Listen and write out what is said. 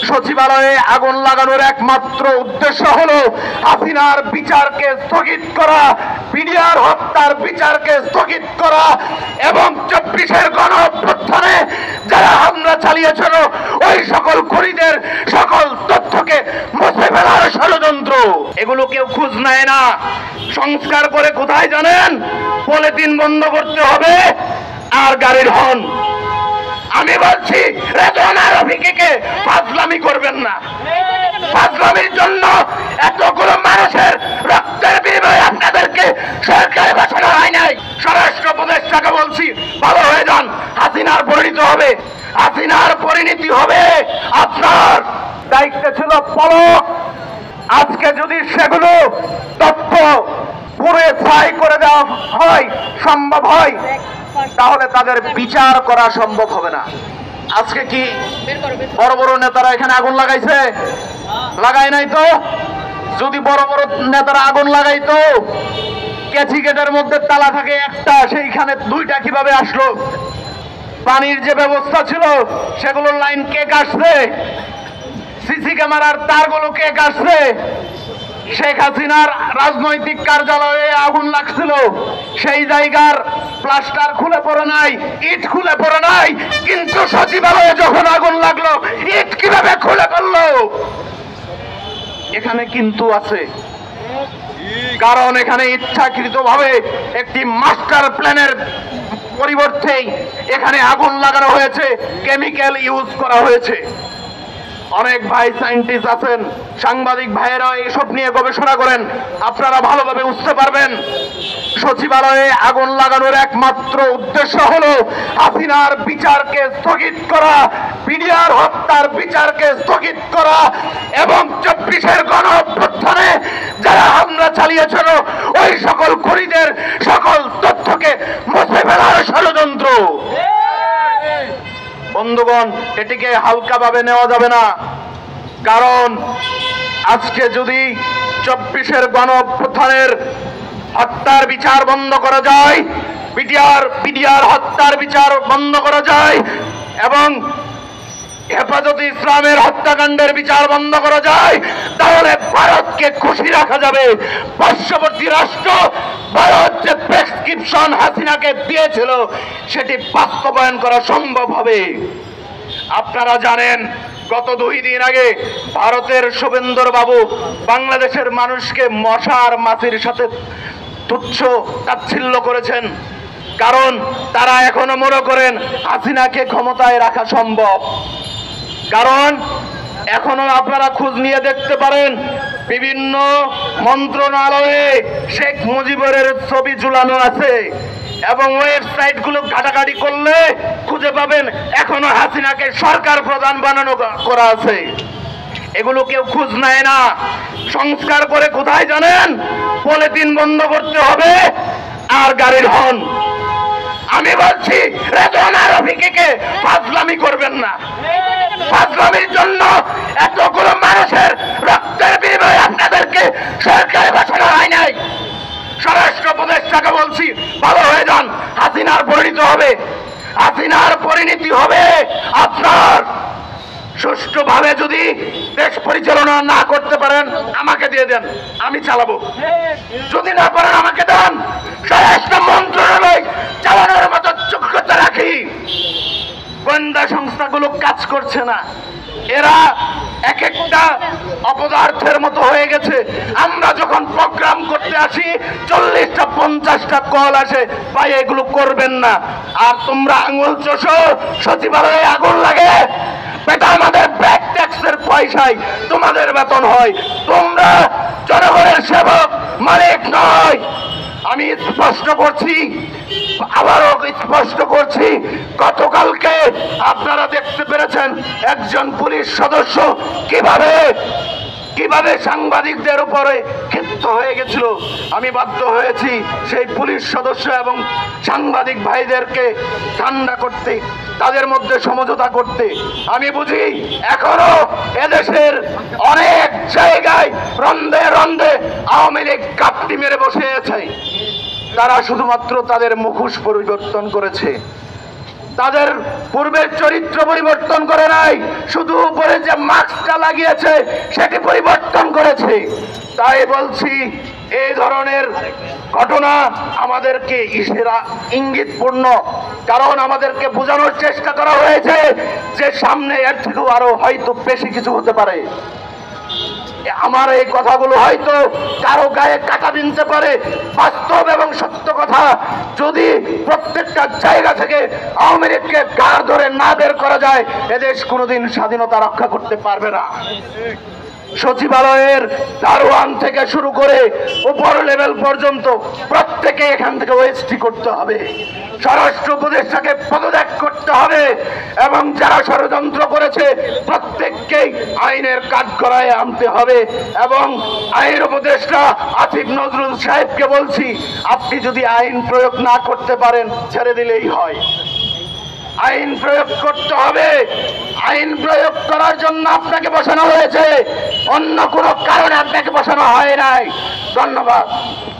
সচিবালয়ে আগুন লাগানোর একমাত্র উদ্দেশ্য হলো হাসিনার বিচারকে স্থগিত করা, বিডিআর হত্যার বিচারকে স্থগিত করা এবং 24-এর গণঅভ্যুত্থানে যারা হামলা চালিয়েছিল ওই সকল খুনিদের সকল তথ্যকে মুছে ফেলার ষড়যন্ত্র। এগুলো কেউ খোঁজ নেয় না। সংস্কার করে কোথায় জানেন? পলিথিন বন্ধ করতে হবে আর গাড়ির হর্ন। আমি বলছি রেদওয়ান রফিককে ফাজলামি করবেন না। ফাজলামির জন্য এতগুলো মানুষের রক্তের বিনিময়ে আপনাদেরকে সরকারে বাঁচানো হয় নাই। স্বরাষ্ট্র উপদেষ্টাকে বলছি ভালো হয়ে যান, হাসিনার পরিণতি হবে, হাসিনার পরিণতি হবে আপনার। দায়িত্ব ছিল পলক। আজকে যদি সেগুলো তথ্য পুরে ছাই করে দেওয়া হয়, সম্ভব হয়, তাহলে তাদের বিচার করা সম্ভব হবে না। আজকে কি বড় বড় নেতারা এখানে আগুন লাগাইছে? লাগায় নাই তো। যদি বড় বড় নেতারা আগুন লাগাইতো, কেচি গেটের মধ্যে তালা থাকে একটা, সেইখানে দুইটা কিভাবে আসলো? পানির যে ব্যবস্থা ছিল সেগুলোর লাইন কে কাটছে? সিসি ক্যামেরার তারগুলো কে কাটছে? শেখ হাসিনার রাজনৈতিক কার্যালয়ে আগুন লাগছিল, সেই জায়গার প্লাস্টার খুলে পড়ে নাই, ইট খুলে পড়ে নাই, কিন্তু সচিবালয়ে যখন আগুন লাগলো ইট কিভাবে খুলে পড়লো? এখানে কিন্তু আছে, কারণ এখানে ইচ্ছাকৃতভাবে একটি মাস্টার প্ল্যানের পরিবর্তে এখানে আগুন লাগানো হয়েছে, কেমিক্যাল ইউজ করা হয়েছে। অনেক ভাই সায়েন্টিস্ট আছেন, সাংবাদিক ভাইয়েরা এইসব নিয়ে গবেষণা করেন, আপনারা ভালোভাবে বুঝতে পারবেন। সচিবালয়ে আগুন লাগানোর একমাত্র উদ্দেশ্য হলো হাসিনার বিচারকে স্থগিত করা, বিডিআর হত্যার বিচারকে স্থগিত করা এবং 24-এর গণঅভ্যুত্থানে যারা হামলা চালিয়েছিল ওই সকল খুনিদের সকল তথ্যকে মুছে ফেলার ষড়যন্ত্র। বন্ধুগণ, এটিকে হালকাভাবে নেওয়া যাবে না, কারণ আজকে যদি 24-এর গণঅভ্যুত্থানের হত্যার বিচার বন্ধ করা যায়, বিডিআর হত্যার বিচার বন্ধ করা যায় এবং হেফাজতে ইসলামের হত্যাকাণ্ডের বিচার বন্ধ করা যায়, তাহলে ভারতকে খুশি রাখা যাবে। পার্শ্ববর্তী রাষ্ট্র ভারত যে প্রেসক্রিপশন হাসিনাকে দিয়েছিল সেটি বাস্তবায়ন করা সম্ভব হবে। আপনারা জানেন গত 2 দিন আগে ভারতের শুভেন্দু বাবু বাংলাদেশের মানুষকে মশা আর মাছির সাথে তুচ্ছ তাচ্ছিল্য করেছেন, কারণ তারা এখনো মনে করেন হাসিনাকে ক্ষমতায় রাখা সম্ভব। কারণ এখনো আপনারা খোঁজ নিয়ে দেখতে পারেন বিভিন্ন মন্ত্রণালয়ে শেখ মুজিবের ছবি ঝুলানো আছে এবং ওয়েবসাইটগুলো ঘাটাঘাটি করলে খুঁজে পাবেন এখনো হাসিনাকে সরকার প্রধান বানানো করা আছে। এগুলো কেউ খোঁজ নেয় না। সংস্কার করে কোথায় জানেন? পলিথিন বন্ধ করতে হবে আর গাড়ির হর্ন। আমি বলছি রেদওয়ান রফিককে ফাজলামি করবেন না। ফাজলামির জন্য এতগুলো মানুষের রক্তের বিনিময়ে আপনাদেরকে সরকারে বাঁচানো হয় নাই। স্বরাষ্ট্র উপদেষ্টাকে বলছি ভালো হয়ে যান, হাসিনার পরিণতি হবে, হাসিনার পরিণতি হবে আপনার। সুষ্ঠুভাবে যদি দেশ পরিচালনা না করতে পারেন আমাকে দিয়ে দেন, আমি চালাবো। যদি না পারেন আমাকে দেন, স্বরাষ্ট্র মন্ত্রণালয় চালানোর মতো যোগ্যতা রাখি। গোয়েন্দা সংস্থাগুলো কাজ করছে না, এরা এক একটা অপদার্থের মতো হয়ে গেছে। আমরা যখন প্রোগ্রাম করতে আসি 40টা 50টা কল আসে, ভাই এগুলো করবেন না। আর তোমরা আঙুল চষো, সচিবালয়ে আগুন লাগে, এটা আমাদের ব্যাক ট্যাক্সের পয়সায় তোমাদের বেতন হয়, তোমরা জনগণের সেবক, মালিক নয়। আমি স্পষ্ট করছি, আবারও স্পষ্ট করছি, গতকালকে আপনারা দেখতে পেরেছেন একজন পুলিশ সদস্য কিভাবে সাংবাদিকদের উপরে ক্ষিপ্ত হয়ে গেছিল। আমি বাধ্য হয়েছি সেই পুলিশ সদস্য এবং সাংবাদিক ভাইদেরকে ঠান্ডা করতে, তাদের মধ্যে সমঝোতা করতে। আমি বুঝি এখনো এদেশের অনেক জায়গায় রন্ধে রন্ধে আওয়ামী লীগ কাপটি মেরে বসে আছে। তারা শুধুমাত্র তাদের মুখোশ পরিবর্তন করেছে। তাদের পূর্বের চরিত্র পরিবর্তন করে নাই, শুধু উপরে যে মাস্কটা লাগিয়েছে সেটি পরিবর্তন করেছে। তাই বলছি, এই ধরনের ঘটনা আমাদেরকে ইশারা ইঙ্গিতপূর্ণ, কারণ আমাদেরকে বোঝানোর চেষ্টা করা হয়েছে যে সামনে এর থেকেও আরো হয়তো বেশি কিছু হতে পারে। আমার এই কথাগুলো হয়তো কারো গায়ে কাটা বিনতে পারে, বাস্তব এবং সত্য কথা। যদি প্রত্যেকটা জায়গা থেকে আওয়ামী লীগকে গাড় ধরে না বের করা যায়, এদেশ কোনোদিন স্বাধীনতা রক্ষা করতে পারবে না। সচিবালয়ের দারোয়ান থেকে শুরু করে উপর লেভেল পর্যন্ত প্রত্যেকে এখান থেকে ওএসটি করতে হবে, স্বরাষ্ট্র উপদেষ্টাকে পদত্যাগ করতে হবে এবং যারা ষড়যন্ত্র করেছে প্রত্যেককেই আইনের কাঠগড়ায় আনতে হবে। এবং আইন উপদেষ্টা আসিফ নজরুল সাহেবকে বলছি, আপনি যদি আইন প্রয়োগ না করতে পারেন ছেড়ে দিলেই হয়। আইন প্রয়োগ করতে হবে। আইন প্রয়োগ করার জন্য আপনাকে বসানো হয়েছে, অন্য কোনো কারণে আপনাকে বসানো হয় নাই। ধন্যবাদ।